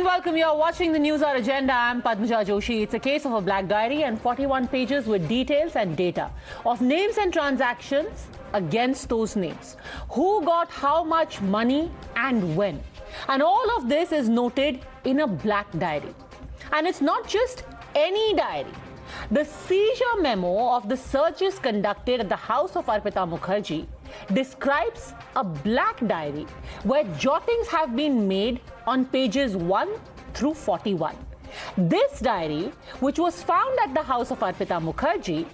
welcome. You are watching the Newshour Agenda. I'm Padmaja Joshi. It's a case of a black diary and 41 pages with details and data of names and transactions against those names. Who got how much money and when. And all of this is noted in a black diary. And it's not just any diary. The seizure memo of the searches conducted at the house of Arpita Mukherjee describes a black diary where jottings have been made on pages 1 through 41. This diary, which was found at the house of Arpita Mukherjee,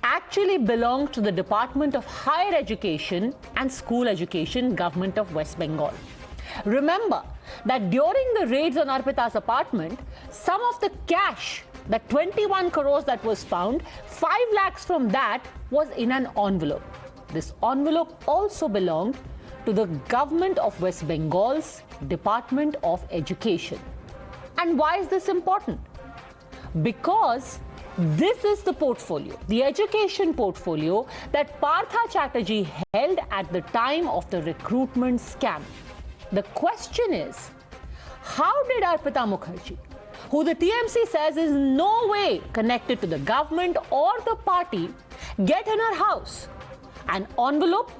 actually belonged to the Department of Higher Education and School Education, Govt of West Bengal. Remember that during the raids on Arpita's apartment, some of the cash, that 21 crores that was found, 5 lakhs from that was in an envelope. This envelope also belonged to the Govt of West Bengal's Department of Education. And why is this important? Because this is the portfolio, the education portfolio that Partha Chatterjee held at the time of the recruitment scam. The question is, how did Arpita Mukherjee, who the TMC says is no way connected to the government or the party, get in her house an envelope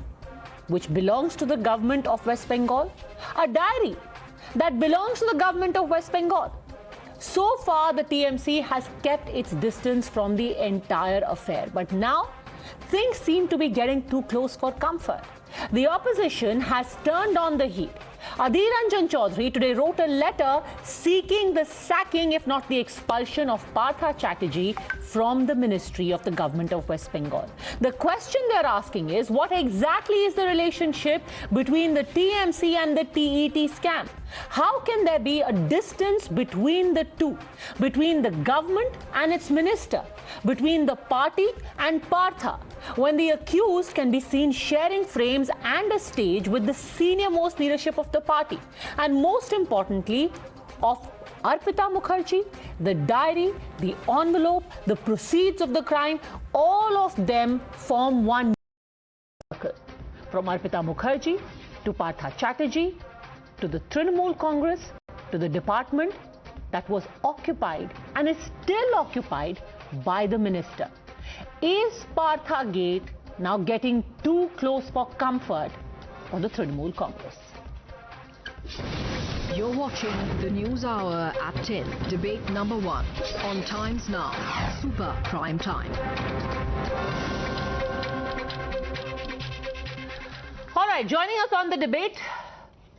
which belongs to the Govt of West Bengal, a diary that belongs to the Govt of West Bengal? So far, the TMC has kept its distance from the entire affair. But now, things seem to be getting too close for comfort. The opposition has turned on the heat. Adhir Ranjan Chaudhary today wrote a letter seeking the sacking, if not the expulsion, of Partha Chatterjee from the ministry of the Govt of West Bengal. The question they're asking is, what exactly is the relationship between the TMC and the TET scam? How can there be a distance between the two, between the government and its minister, between the party and Partha, when the accused can be seen sharing frames and a stage with the senior-most leadership of the party, and most importantly, of Arpita Mukherjee, the diary, the envelope, the proceeds of the crime, all of them form one circle. From Arpita Mukherjee to Partha Chatterjee, to the Trinamool Congress, to the department that was occupied and is still occupied by the minister. Is Partha Gate now getting too close for comfort for the Trinamool Congress? You're watching the News Hour at 10, debate number 1, on Times Now, Super Prime Time. All right, joining us on the debate,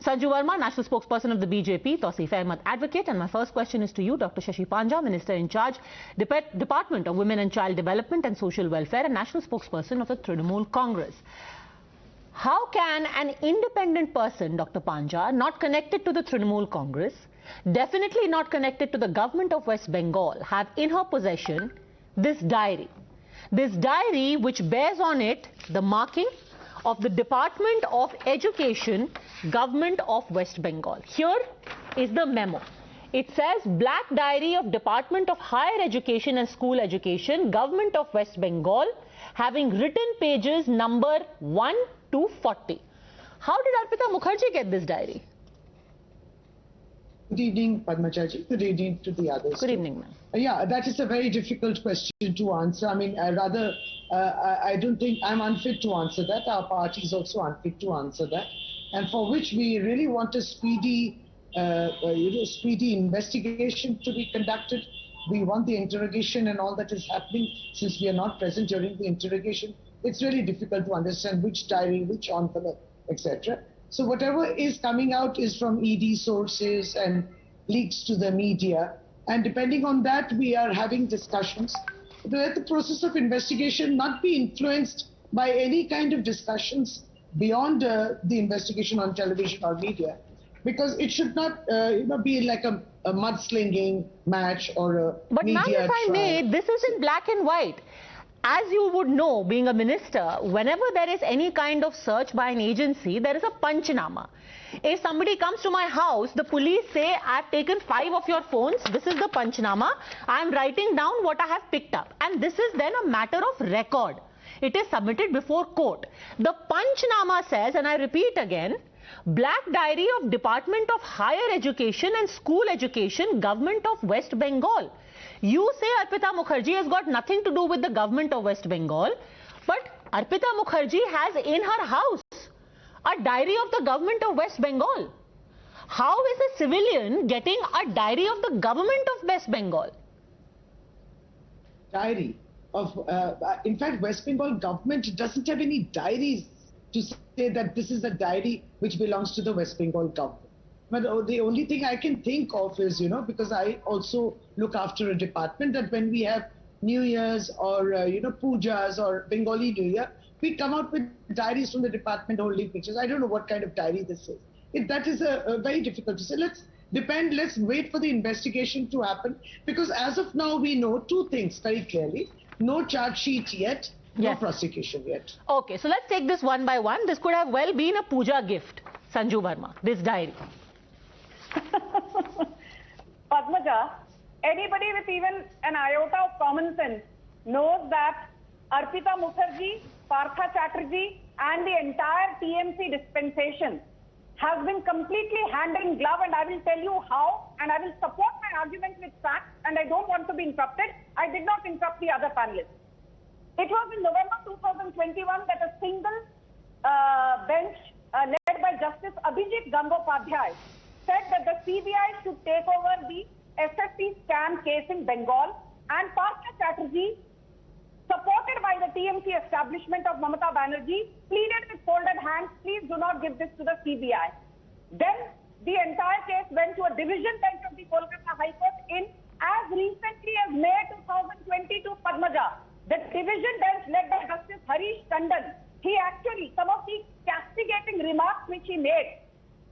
Sanju Verma, National Spokesperson of the BJP, Tawseef Ahmed Advocate. And my first question is to you, Dr Shashi Panja, Minister in charge, Department of Women and Child Development and Social Welfare and National Spokesperson of the Trinamool Congress. How can an independent person, Dr Panja, not connected to the Trinamool Congress, definitely not connected to the Govt of West Bengal, have in her possession this diary? This diary which bears on it the marking of the Department of Education, Govt of West Bengal. Here is the memo. It says, Black Diary of Department of Higher Education and School Education, Govt of West Bengal, having written pages number 1 to 40. How did Arpita Mukherjee get this diary? Good evening, Padmajaji. Good evening to the others. Good evening, ma'am. Yeah, that is a very difficult question to answer. I mean, I don't think I'm unfit to answer that. Our party is also unfit to answer that, and for which we really want a speedy, speedy investigation to be conducted. We want the interrogation and all that is happening. Since we are not present during the interrogation, it's really difficult to understand which diary, which envelope, etc. So whatever is coming out is from ED sources and leaks to the media. And depending on that, we are having discussions. Let the process of investigation not be influenced by any kind of discussions beyond the investigation on television or media, because it should not be like a mudslinging match or a but media ma'am, if I may, this is in black and white. As you would know, being a minister, whenever there is any kind of search by an agency, there is a panchnama. If somebody comes to my house, the police say, I've taken 5 of your phones, this is the panchnama, I'm writing down what I have picked up. And this is then a matter of record. It is submitted before court. The panchnama says, and I repeat again, Black Diary of Department of Higher Education and School Education, Govt of West Bengal. You say Arpita Mukherjee has got nothing to do with the Govt of West Bengal, but Arpita Mukherjee has in her house a diary of the Govt of West Bengal. How is a civilian getting a diary of the Govt of West Bengal? Diary of, in fact, West Bengal government doesn't have any diaries to say that this is a diary which belongs to the West Bengal government. But the only thing I can think of is, because I also look after a department, that when we have New Year's or, pujas or Bengali New Year, we come out with diaries from the department holding pictures. I don't know what kind of diary this is. That is a very difficult to say. Let's wait for the investigation to happen, because as of now we know two things very clearly. No charge sheet yet, no prosecution yet. Okay, so let's take this one by one. This could have well been a puja gift, Sanju Verma, this diary. Padmaja, anybody with even an iota of common sense knows that Arpita Mukherjee, Partha Chatterjee and the entire TMC dispensation has been completely hand in glove, and I will tell you how, and I will support my argument with facts, and I don't want to be interrupted. I did not interrupt the other panelists. It was in November 2021 that a single bench led by Justice Abhijit Gangopadhyay said that the CBI should take over the SSC scam case in Bengal, and Partha Chatterjee, supported by the TMC establishment of Mamata Banerjee, pleaded with folded hands, please do not give this to the CBI. Then the entire case went to a division bench of the Kolkata High Court in as recently as May 2022, Padmaja. The division bench led by Justice Harish Tandon, he actually, some of the castigating remarks which he made,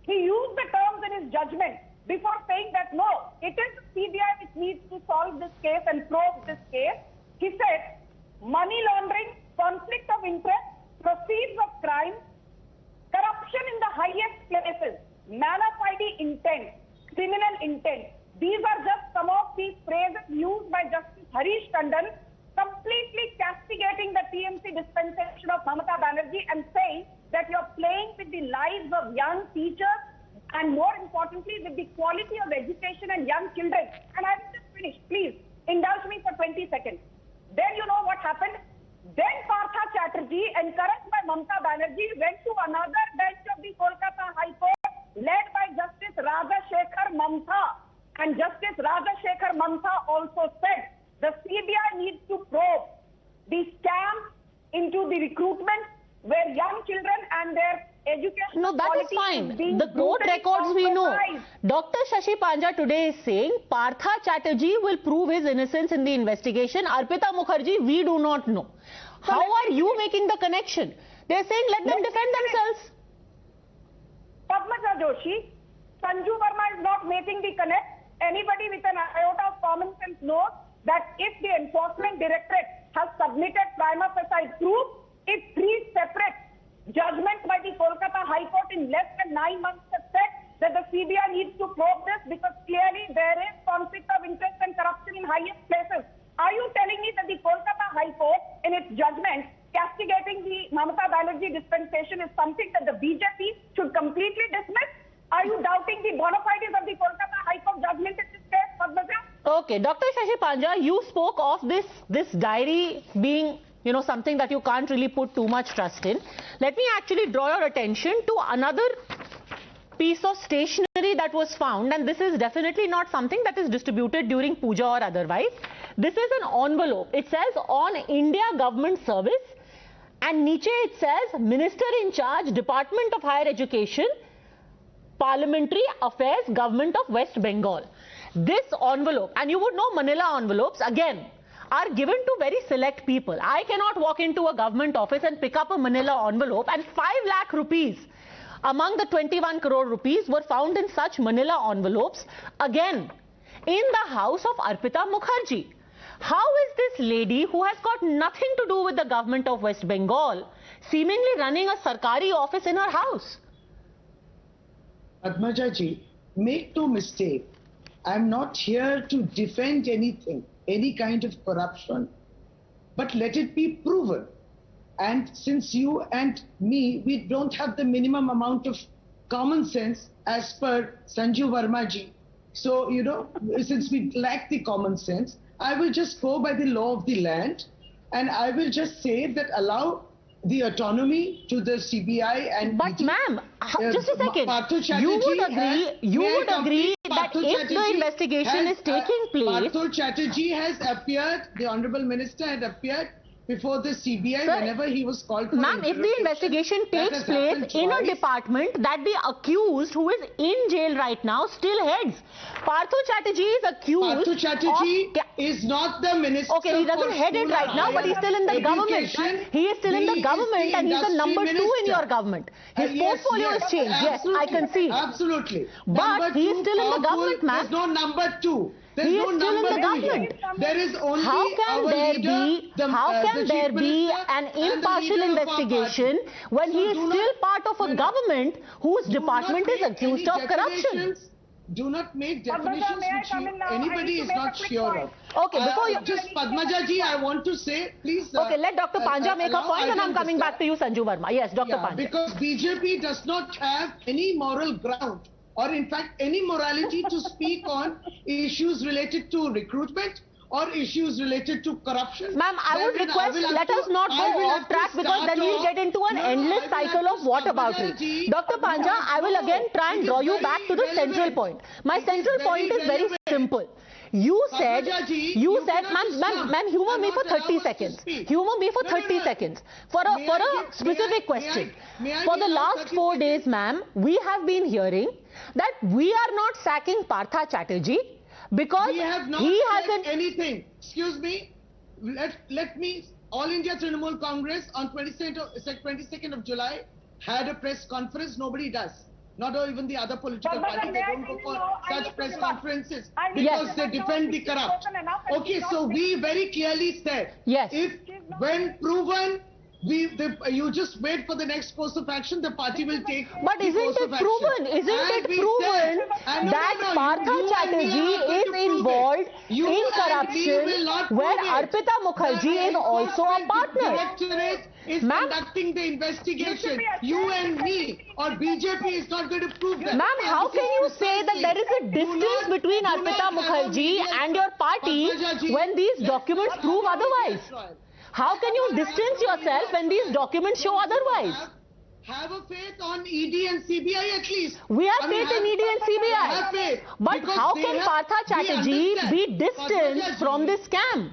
he used the terms in his judgment before saying that no, it is the CBI which needs to solve this case and probe this case. He said, money laundering, conflict of interest, proceeds of crime, corruption in the highest places, mana fide intent, criminal intent. These are just some of the phrases used by Justice Harish Tandon, completely castigating the TMC dispensation of Mamata Banerjee and saying that you're playing with the lives of young teachers and more importantly with the quality of education and young children. And I will just finish. Please indulge me for 20 seconds. Then you know what happened? Then Partha Chatterjee, encouraged by Mamata Banerjee, went to another bench of the Kolkata High Court led by Justice Raja Shekhar Mamta. And Justice Raja Shekhar Mamta also said the CBI needs to probe the scam into the recruitment where young children and their education. No, that is fine. The court records we know. Dr. Shashi Panja today is saying Partha Chatterjee will prove his innocence in the investigation. Arpita Mukherjee, we do not know. How are you making the connection? They are saying let them defend themselves. Padmaja Joshi, Sanju Verma is not making the connect. Anybody with an iota of common sense knows that if the Enforcement Directorate has submitted prima facie proof, if three separate judgments by the Kolkata High Court in less than 9 months have said that the CBI needs to probe this because clearly there is conflict of interest and corruption in highest places. Are you telling me that the Kolkata High Court in its judgment castigating the Mamata Banerjee dispensation is something that the BJP should completely dismiss? Are you doubting the bona fides of the Kolkata High Court judgment in this case, Padmaja? Okay, Dr. Shashi Panja, you spoke of this diary being something that you can't really put too much trust in. Let me actually draw your attention to another piece of stationery that was found, and this is definitely not something that is distributed during puja or otherwise. This is an envelope. It says on India Government Service, and niche it says Minister in Charge, Department of Higher Education, Parliamentary Affairs, Govt of West Bengal. This envelope, and you would know manila envelopes, again, are given to very select people. I cannot walk into a government office and pick up a manila envelope, and 5 lakh rupees among the 21 crore rupees were found in such manila envelopes, again, in the house of Arpita Mukherjee. How is this lady, who has got nothing to do with the Govt of West Bengal, seemingly running a sarkari office in her house? Padmaja ji, make no mistake, I am not here to defend anything, any kind of corruption, but let it be proven. And since you and me, we don't have the minimum amount of common sense as per Sanju Verma ji. So, you know, since we lack the common sense, I will just go by the law of the land, and I will just say that allow the autonomy to the CBI and But ED. ma'am, just a second. Partha You would Chatterjee agree that Partha if the Chatterjee investigation is taking place... Partha Chatterjee has appeared, the Honorable Minister had appeared before the CBI Sir, whenever he was called for ma'am, if the investigation takes place in a department that the accused who is in jail right now still heads. Partha Chatterjee is accused Partha Chatterjee is not the minister. Okay, he doesn't head it right now, but he's still in the government. He is still in the government and he's the number 2 in your government. His portfolio is changed. Yes, I can see. Absolutely. But he is still in the government, ma'am. There's no number 2. He is still in the government. There is only how can there be an impartial investigation when he is still part of a government whose department is accused of corruption? Do not make definitions which anybody is not sure of. Okay, before you... Just Padmaja ji, I want to say, please... Okay, let Dr. Panja make a point and I'm coming back to you, Sanju Verma. Yes, Dr. Panja. Because BJP does not have any moral ground or in fact any morality to speak on issues related to recruitment or issues related to corruption. Ma'am, I would request let us not go off track because then we'll get into an endless cycle of whataboutery. Dr. Panja, I will again try and draw you back to the central point. My central point is very simple. You said, ma'am, humor me for 30 seconds. Humor me for 30 seconds. For a specific question. For the last 4 days, ma'am, we have been hearing that we are not sacking Partha Chatterjee because we have not said anything. Excuse me. Let me. All India Trinamool Congress on 22nd of July had a press conference. Nobody does. Not even the other political parties. They don't go for such press conferences because they defend the corrupt. Okay, so we very clearly said, if when proven, you just wait for the next course of action, the party will take. But isn't it proven? That Partha Chatterjee is involved in corruption where Arpita Mukherjee is also a partner? Is conducting the investigation. You and me or BJP is not going to prove that. Ma'am, how can you say that there is a distance between Arpita Mukherjee and your party when these documents prove otherwise? How can you distance yourself when these documents show otherwise? Have a faith on ED and CBI at least. We have faith in ED and CBI. Have faith. But how can Partha Chatterjee be distanced from this scam?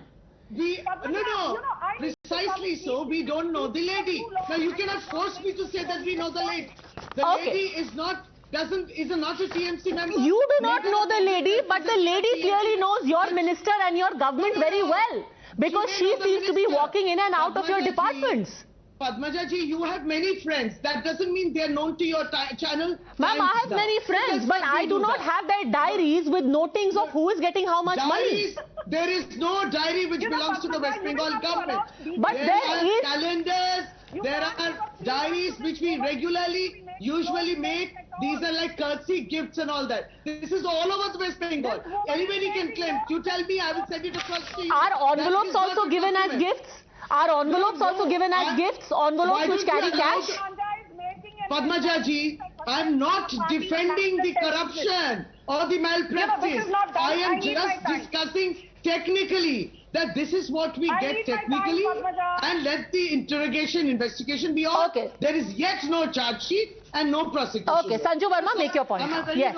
Precisely so. We don't know the lady. Now you cannot force me to say that we know the lady. The lady is not a TMC member. You do not know the lady, but the lady clearly knows your minister and your government very well. Because she seems to be walking in and out of your departments. Padmaja ji, you have many friends. That doesn't mean they are known to your channel. Ma'am, I have many friends, but I do not have their diaries with notings of who is getting how much money. There is no diary which belongs to the West Bengal government. But there is calendars, there are diaries which we usually make. These are like courtesy gifts and all that. This is all over the West Bengal. Anybody can claim. You tell me, I will send it across to you. Are envelopes also given as gifts? Are envelopes also given as gifts? Envelopes which carry cash? Padmaja ji, I am not defending the corruption or the malpractice. I am just discussing technically that this is what we get technically and let the investigation be on. Okay. There is yet no charge sheet and no prosecution. Okay, Sanju Verma, make your point. Yes,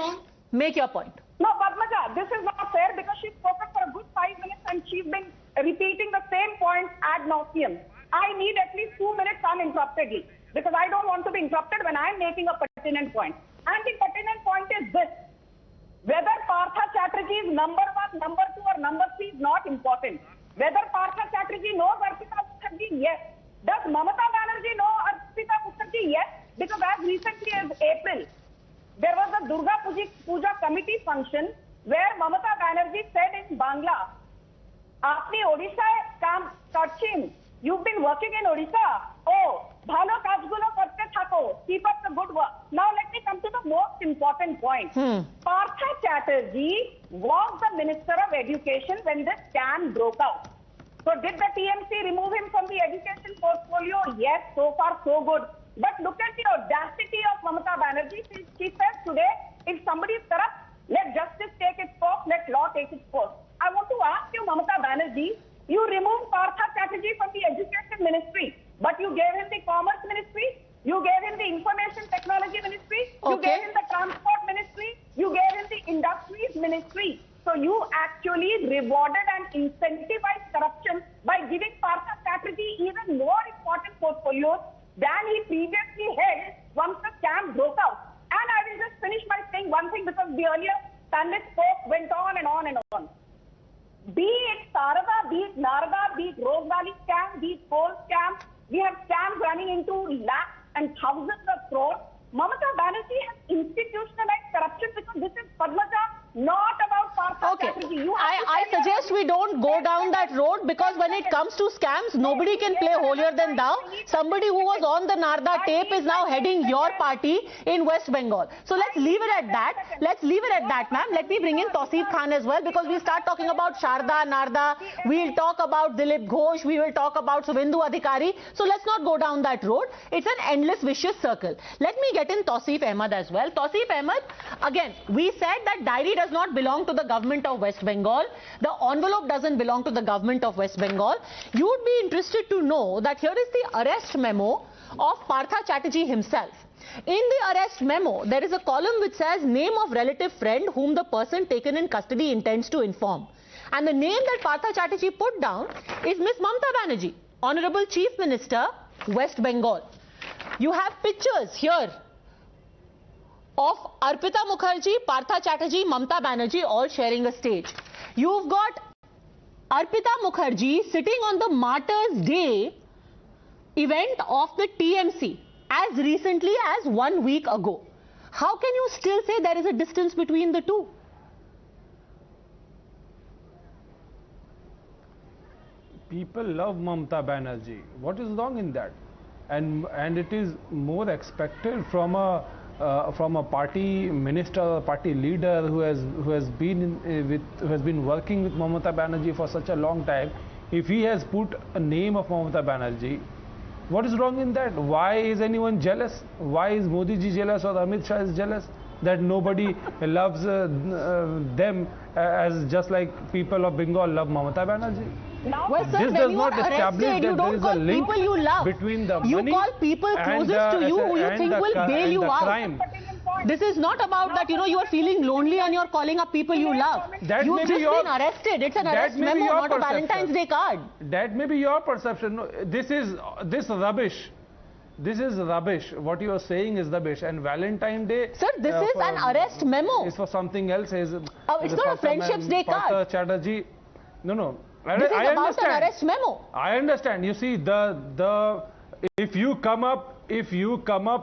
make your point. No, Padmaja, this is not fair because she's spoken for a good 5 minutes and she's been repeating the same points ad nauseum. I need at least 2 minutes uninterruptedly because I don't want to be interrupted when I'm making a pertinent point. And the pertinent point is this. Whether Partha Chatterjee is number 1, number 2 or number 3 is not important. Whether Partha Chatterjee knows Arpita Mukherjee, yes. Does Mamata Banerjee know Arpita Mukherjee? Yes. Because as recently as April, there was a Durga Puja committee function where Mamata Banerjee said in Bangla, Apni Odisha kam karchin. You've been working in Odisha. Oh, bhalo kajgulo korte thako. Keep up the good work. Now let me come to the most important point. Partha Chatterjee was the Minister of Education when this scam broke out. So did the TMC remove him from the education portfolio? Yes, so far so good. But look at the audacity of Mamata Banerjee. She says today, if somebody is corrupt, let justice take its course, let law take its course. I want to ask you, Mamata Banerjee, you removed Partha Chatterjee from the Education Ministry, but you gave him the Commerce Ministry, you gave him the Information Technology Ministry, you gave him the Transport Ministry, you gave him the Industries Ministry. So you actually rewarded and incentivized corruption by giving Partha Chatterjee even more important portfolios than he previously held once the scam broke out. And I will just finish by saying one thing, because the earlier panelist went on and on and on. Be it Sarada, be it Narada, be it Rose Valley scam, be it coal scam, we have scams running into lakhs and thousands of crores. Mamata Banerjee has institutionalized corruption, because this is, Padmaja, not about Partha Chatterjee. I suggest we don't go down that road, because when it comes to scams, nobody can play holier than thou. Somebody who was on the Narda tape is now heading your party in West Bengal. So let's leave it at that. Let's leave it at that, ma'am. Let me bring in Tausif Khan as well, because we start talking about Sharda, Narda. We'll talk about Dilip Ghosh. We will talk about Suvendu Adhikari. So let's not go down that road. It's an endless vicious circle. Let me get in Tausif Ahmed as well. Tausif Ahmed, again, we said that diary does not belong to the government of West Bengal. The envelope doesn't belong to the government of West Bengal. You would be interested to know that here is the arrest memo of Partha Chatterjee himself. In the arrest memo, there is a column which says name of relative friend whom the person taken in custody intends to inform. And the name that Partha Chatterjee put down is Miss Mamata Banerjee, Honorable Chief Minister, West Bengal. You have pictures here of Arpita Mukherjee, Partha Chatterjee, Mamata Banerjee all sharing a stage. You've got Arpita Mukherjee sitting on the Martyrs' Day event of the TMC as recently as 1 week ago. How can you still say there is a distance between the two? People love Mamata Banerjee. What is wrong in that? And it is more expected from a party minister, a party leader who has been working with Mamata Banerjee for such a long time. If he has put a name of Mamata Banerjee, what is wrong in that? Why is anyone jealous? Why is Modi ji jealous, or Amit Shah is jealous that nobody loves them as just like people of Bengal love Mamata Banerjee? Well, sir, this does not establish that there is a link between the money you call people closest to you who you think will bail you out. Crime. This is not about that, you are feeling lonely and you're calling up people you love. You've just been arrested. It's an arrest memo, not a Valentine's Day card. That may be your perception. No, this rubbish. This is rubbish. What you are saying is rubbish. And Valentine's Day... Sir, this is an arrest memo. Is for something else. It's not a Friendship's Day card. Partha Chatterjee... No. This is about an arrest memo. I understand. You see, if you come up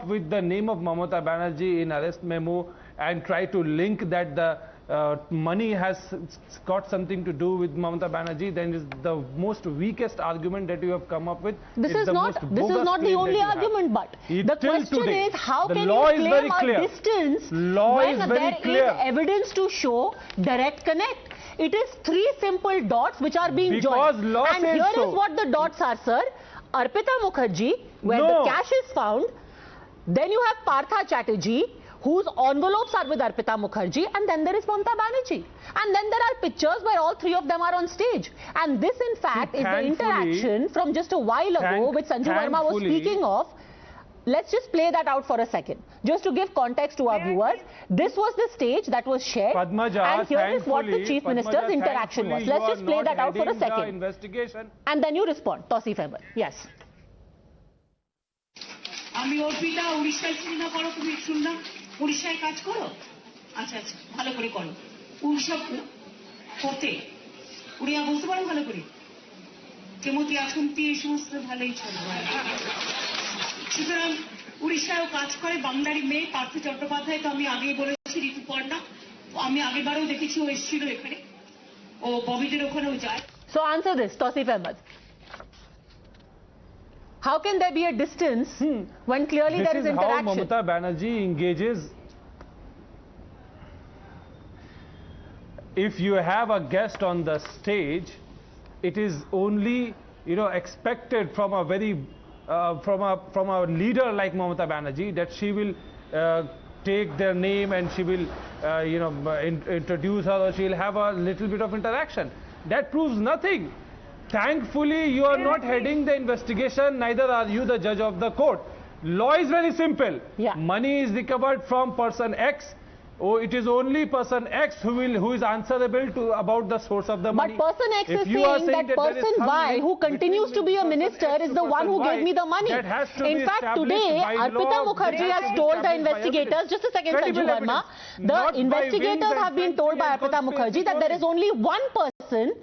with the name of Mamata Banerjee in arrest memo and try to link that the money has got something to do with Mamata Banerjee, then is the most weakest argument that you have come up with. This is not the only argument, but the question is, how can you claim a distance when there is evidence to show direct connect? It is 3 simple dots which are being joined. And here is what the dots are, sir. Arpita Mukherjee, where the cash is found. Then you have Partha Chatterjee, whose envelopes are with Arpita Mukherjee. And then there is Mamata Banerjee. And then there are pictures where all 3 of them are on stage. And this, in fact, is the interaction from just a while ago, which Sanju Verma was speaking of. Let's just play that out for a second, just to give context to our viewers. This was the stage that was shared, Padmaja, and here is what the Chief Minister's interaction was. Let's just play that out for a second. And then you respond. Tausif Ahmed. Yes. আমি অর্পিতা উড়িষ্যায় cinema করো, তুমি শুনলাম উড়িষ্যায় কাজ করো, আচ্ছা ভালো করে করো। উড়িষ্যা করতে উড়িয়া বুঝতে পারো ভালো করে, কেমতি আকুন্তি এই সমস্ত ভালোই চলবে। সুতরাং উড়িষ্যায়ও কাজ করে বাংলারই মেয়ে পার্থ চট্টোপাধ্যায়, তো আমি আগেই বলেছি ঋতুপর্ণা, আমি আগেরবারও দেখেছি ও এসেছিল এখানে, ও ববিদের ওখানেও যায়। So answer this, Tausif Ahmed. How can there be a distance when clearly there is interaction? This is how Mamata Banerjee engages. If you have a guest on the stage, it is only expected from a very from a leader like Mamata Banerjee that she will take their name and she will introduce her, or she'll have a little bit of interaction. That proves nothing. Thankfully, you are not heading the investigation, neither are you the judge of the court. Law is very simple. Yeah. Money is recovered from person X. Oh, it is only person X who is answerable to about the source of the money. But person X is saying that person Y, who continues to be a minister, is the one who gave me the money. In fact, today, Arpita Mukherjee has told the investigators, just a second, Sanju Verma, the investigators have been told by Arpita Mukherjee that there is only one person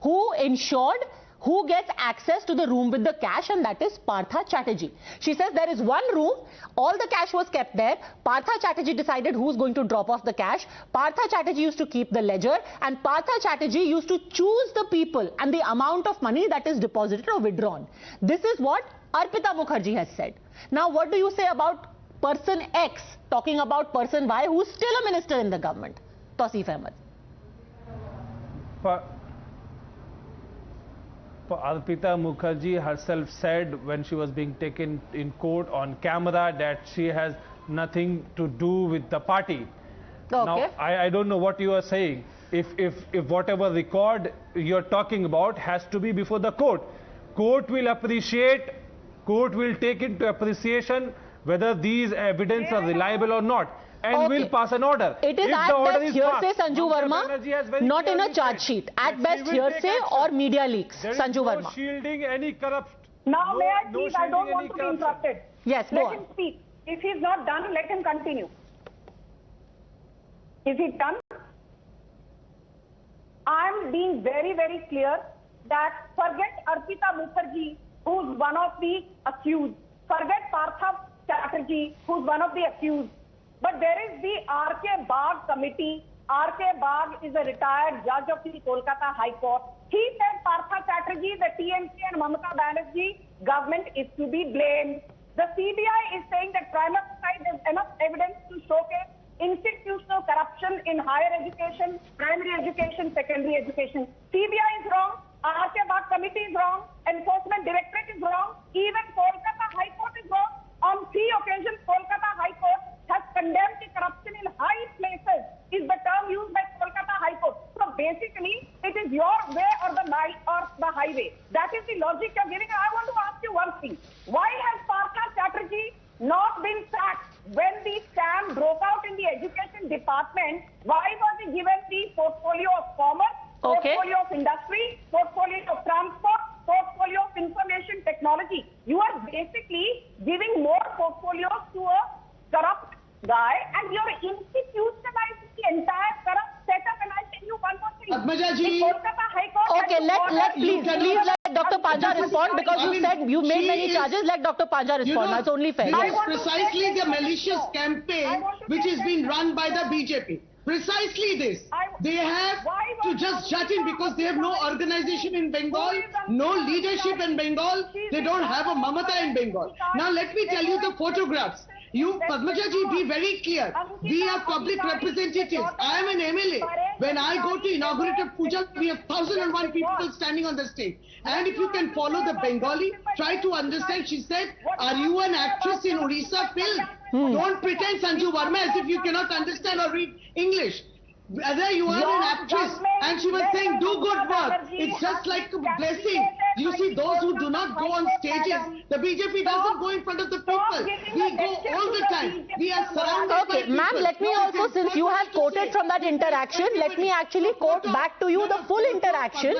who ensured who gets access to the room with the cash, and that is Partha Chatterjee. She says there is one room, all the cash was kept there. Partha Chatterjee decided who's going to drop off the cash. Partha Chatterjee used to keep the ledger, and Partha Chatterjee used to choose the people and the amount of money that is deposited or withdrawn. This is what Arpita Mukherjee has said. Now, what do you say about person X talking about person Y, who is still a minister in the government? Tausif Ahmed. Arpita Mukherjee herself said when she was being taken in court on camera that she has nothing to do with the party. Okay. Now, I don't know what you are saying. If whatever record you're talking about has to be before the court, court will take into appreciation whether these evidence are reliable or not, and will pass an order. It is at best hearsay, Sanju Verma, not in a charge sheet. At best hearsay or media leaks, Sanju Verma. No shielding any corrupt. Now, may I please? I don't want to be interrupted. Yes, go let on. him speak. If he's not done, let him continue. Is he done? I'm being very, very clear that forget Arpita Mukherjee, who's one of the accused. Forget Partha Chatterjee, who's one of the accused. But there is the R.K. Bagh committee. R.K. Bagh is a retired judge of the Kolkata High Court. He said Partha Chatterjee, the TMC and Mamata Banerjee government is to be blamed. The CBI is saying that prima facie there is enough evidence to showcase institutional corruption in higher education, primary education, secondary education. CBI is wrong. R.K. Bagh committee is wrong. Enforcement Directorate is wrong. Even Kolkata High Court is wrong. On 3 occasions, Kolkata High Court has condemned the corruption in high places, is the term used by Kolkata High Court. So basically, it is your way or the highway. That is the logic you're giving. I want to ask you one thing. Why has Partha Chatterjee not been sacked when the scam broke out in the education department? Why was he given the portfolio of commerce, portfolio of industry, portfolio of transport, portfolio of information technology? You are basically giving more portfolios to a corrupt guy, and you're institutionalizing the entire corrupt setup. And I'll tell you one more thing. Padmaja ji. The Kolkata High Court please let Dr. Panja respond, because you said you made many charges. Let Dr. Panja respond. That's only fair. This is precisely the malicious campaign which is being run by the BJP. Precisely this. They have to just shut in because they have no organization in Bengal, no leadership in Bengal. They don't have a Mamata in Bengal. Now let me tell you the photographs. You, Padmaja ji, be very clear. We are public representatives. I am an MLA. When I go to inaugurate a puja, we have 1,001 people standing on the stage. And if you can follow the Bengali, try to understand. She said, are you an actress in Odisha film? Don't pretend, Sanju Verma, as if you cannot understand or read English. Whether you are an actress, and she was saying, do good work. It's just like a blessing. You see, those who do not go on stages, the BJP doesn't go in front of the people. We go all the time. We are surrounded by people. Ma'am, let me also, since you have quoted from that interaction, let me actually quote back to you the full interaction.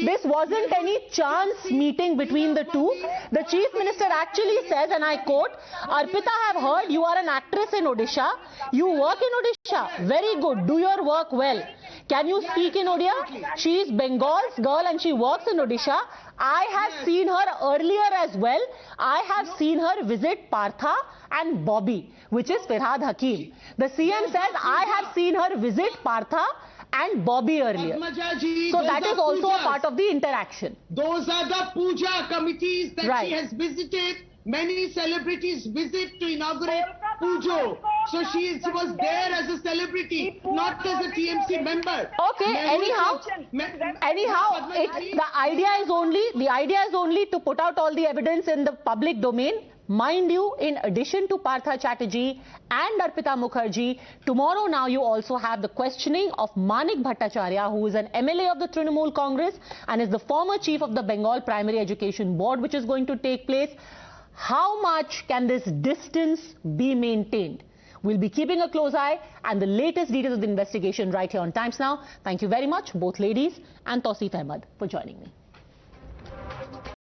This wasn't any chance meeting between the two. The Chief Minister actually says, and I quote, Arpita, I have heard you are an actress in Odisha. You work in Odisha. Very good. Do your work well. Can you speak in Odia? She is Bengal's girl and she works in Odisha. I have seen her earlier as well. I have seen her visit Partha and Bobby, which is Firhad Hakim. The CM says, I have seen her visit Partha and Bobby earlier. So that is also a part of the interaction. Those are the puja committees that she has visited. Many celebrities visit to inaugurate pujo. So she was there as a celebrity, not as a TMC member. Okay, anyhow, the idea is only to put out all the evidence in the public domain. Mind you, in addition to Partha Chatterjee and Arpita Mukherjee, tomorrow now you also have the questioning of Manik Bhattacharya, who is an MLA of the Trinamool Congress and is the former chief of the Bengal Primary Education Board, which is going to take place. How much can this distance be maintained? We'll be keeping a close eye and the latest details of the investigation right here on Times Now. Thank you very much, both ladies and Tawseef Ahmed, for joining me.